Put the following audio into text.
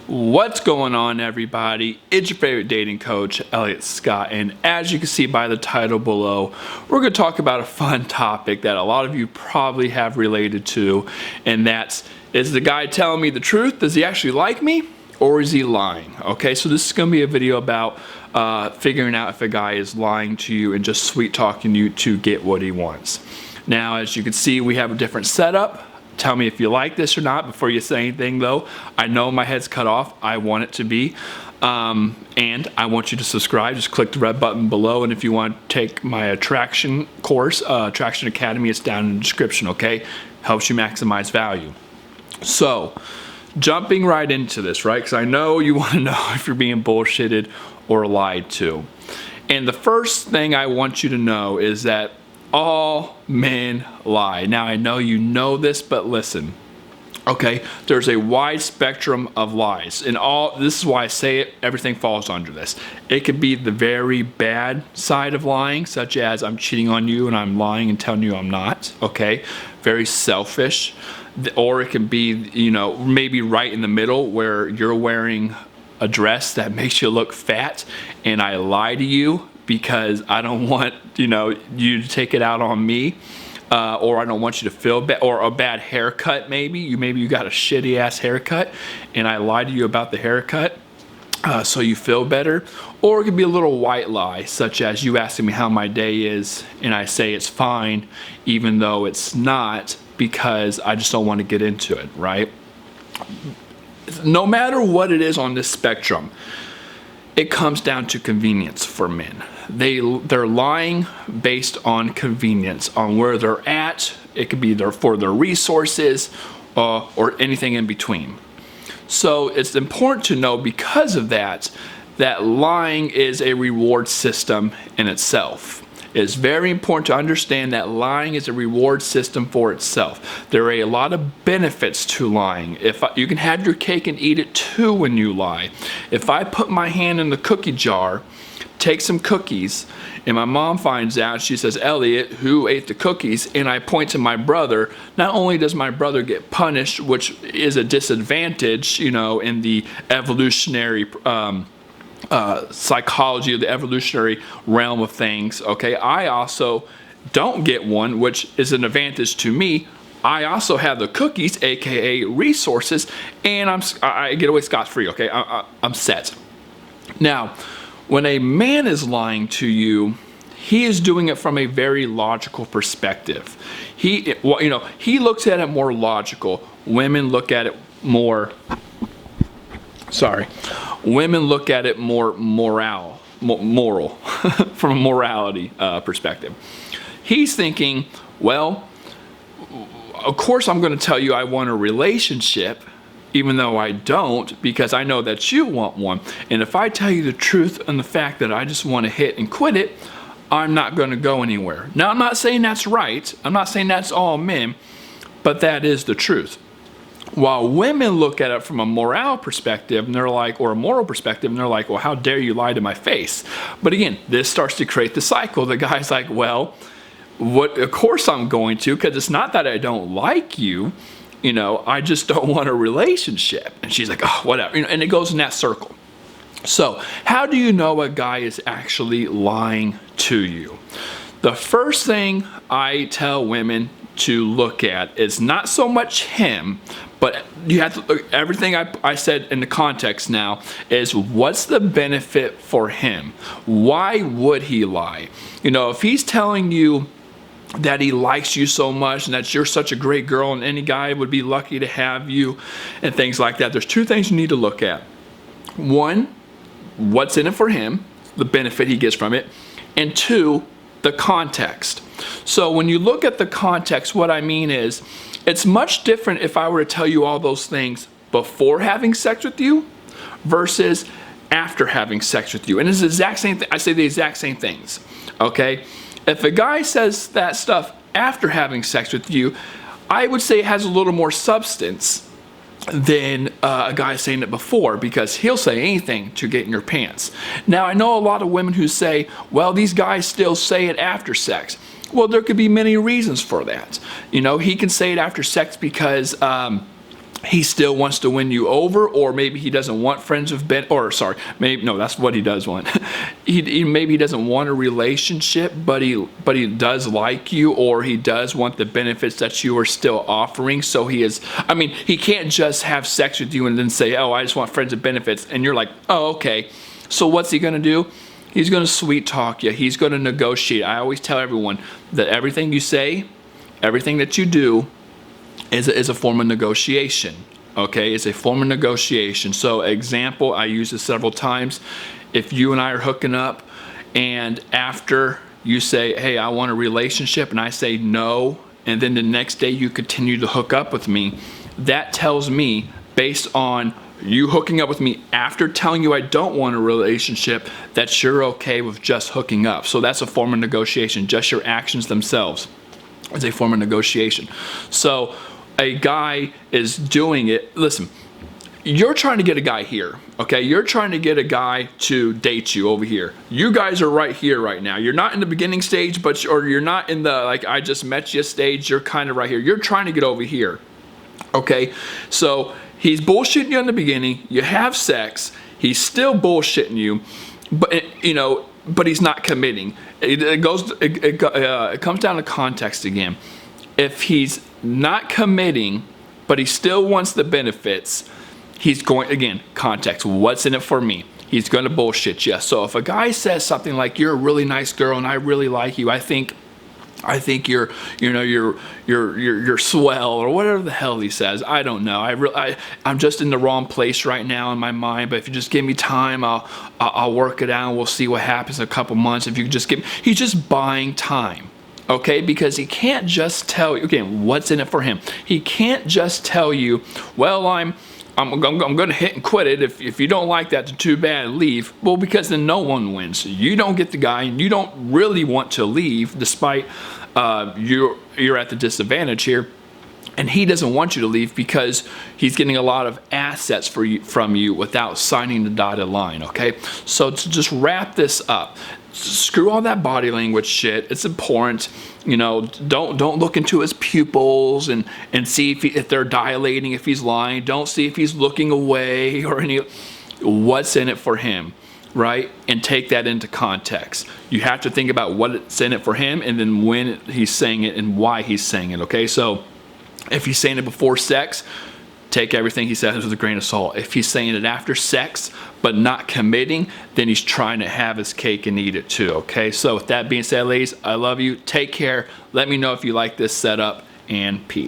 What's going on, everybody? It's your favorite dating coach, Elliot Scott, and as you can see by the title below, we're going to talk about a fun topic that a lot of you probably have related to, and is the guy telling me the truth? Does he actually like me, or is he lying? Okay, so this is going to be a video about figuring out if a guy is lying to you and just sweet talking you to get what he wants. Now, as you can see, we have a different setup. Tell me if you like this or not before you say anything, though. I know my head's cut off. I want it to be. And I want you to subscribe. Just click the red button below. And if you want to take my attraction course, Attraction Academy, it's down in the description, okay? Helps you maximize value. So, jumping right into this, right? Because I know you want to know if you're being bullshitted or lied to. And the first thing I want you to know is that all men lie. Now, I know you know this, but listen. Okay, there's a wide spectrum of lies. And this is why I say it, everything falls under this. It could be the very bad side of lying, such as I'm cheating on you and I'm lying and telling you I'm not. Okay, very selfish. Or it can be, maybe right in the middle where you're wearing a dress that makes you look fat and I lie to you because I don't want, you to take it out on me, or I don't want you to feel bad, or a bad haircut maybe. You got a shitty ass haircut, and I lie to you about the haircut, so you feel better. Or it could be a little white lie, such as you asking me how my day is, and I say it's fine, even though it's not, because I just don't want to get into it, right? No matter what it is on this spectrum, it comes down to convenience for men. They're lying based on convenience, on where they're at. It could be for their resources or anything in between. So it's important to know, because of that lying is a reward system in itself. It's very important to understand that lying is a reward system for itself. There are a lot of benefits to lying. You can have your cake and eat it too when you lie. If I put my hand in the cookie jar, take some cookies, and my mom finds out, she says, "Elliot, who ate the cookies?" and I point to my brother, not only does my brother get punished, which is a disadvantage, in the evolutionary psychology of the evolutionary realm of things, okay, I also don't get one, which is an advantage to me. I also have the cookies, aka resources, and I get away scot-free, okay? I'm set. Now, when a man is lying to you, he is doing it from a very logical perspective. He looks at it more logical. Women look at it more Women look at it more moral, from a morality perspective. He's thinking, well, of course I'm going to tell you I want a relationship, even though I don't, because I know that you want one. And if I tell you the truth and the fact that I just want to hit and quit it, I'm not going to go anywhere. Now, I'm not saying that's right. I'm not saying that's all men, but that is the truth. While women look at it from a moral perspective, and they're like, or a moral perspective, and they're like, well, how dare you lie to my face? But again, this starts to create the cycle. The guy's like, well, of course I'm going to, because it's not that I don't like you, I just don't want a relationship. And she's like, oh, whatever, and it goes in that circle. So how do you know a guy is actually lying to you? The first thing I tell women to look at is not so much him, but you have to look, everything I said in the context now is, what's the benefit for him? Why would he lie? If he's telling you that he likes you so much and that you're such a great girl and any guy would be lucky to have you and things like that, there's two things you need to look at. One, what's in it for him, the benefit he gets from it, and two, the context. So when you look at the context, what I mean is, it's much different if I were to tell you all those things before having sex with you versus after having sex with you. And it's the exact same thing. I say the exact same things, okay? If a guy says that stuff after having sex with you, I would say it has a little more substance than a guy saying it before, because he'll say anything to get in your pants. Now, I know a lot of women who say, well, these guys still say it after sex. Well, there could be many reasons for that. He can say it after sex because he still wants to win you over, or maybe he doesn't want friends with maybe no, that's what he does want. Maybe he doesn't want a relationship, but he does like you, or he does want the benefits that you are still offering. So he can't just have sex with you and then say, oh, I just want friends with benefits, and you're like, oh, okay. So what's he gonna do? He's gonna sweet talk you. He's gonna negotiate. I always tell everyone that everything you say, everything that you do, is a form of negotiation. Okay, it's a form of negotiation. So example, I use this several times. If you and I are hooking up, and after you say, hey, I want a relationship, and I say no, and then the next day you continue to hook up with me, that tells me, based on you hooking up with me after telling you I don't want a relationship, that you're okay with just hooking up. So that's a form of negotiation. Just your actions themselves is a form of negotiation. So a guy is doing it. Listen, you're trying to get a guy here, okay? You're trying to get a guy to date you over here. You guys are right here right now. You're not in the beginning stage, or you're not in the like I just met you stage. You're kind of right here. You're trying to get over here, okay? So he's bullshitting you in the beginning. You have sex. He's still bullshitting you, but he's not committing. It comes down to context again. If he's not committing, but he still wants the benefits, he's going, again, context, what's in it for me? He's going to bullshit you. So if a guy says something like, you're a really nice girl and I really like you, I think you're swell, or whatever the hell he says. I don't know. I'm just in the wrong place right now in my mind, but if you just give me time, I'll work it out. We'll see what happens in a couple months. If you just he's just buying time. Okay, because he can't just tell you, again, what's in it for him. He can't just tell you, well, I'm going to hit and quit it. If you don't like that, then too bad, leave. Well, because then no one wins. You don't get the guy, and you don't really want to leave, despite you're at the disadvantage here. And he doesn't want you to leave because he's getting a lot of assets from you without signing the dotted line, okay? So to just wrap this up, screw all that body language shit. It's important. Don't look into his pupils and see if they're dilating, if he's lying. Don't see if he's looking away or what's in it for him, right? And take that into context. You have to think about what's in it for him, and then when he's saying it and why he's saying it, okay? So if he's saying it before sex, take everything he says with a grain of salt. If he's saying it after sex but not committing, then he's trying to have his cake and eat it too, okay? So with that being said, ladies, I love you. Take care. Let me know if you like this setup, and peace.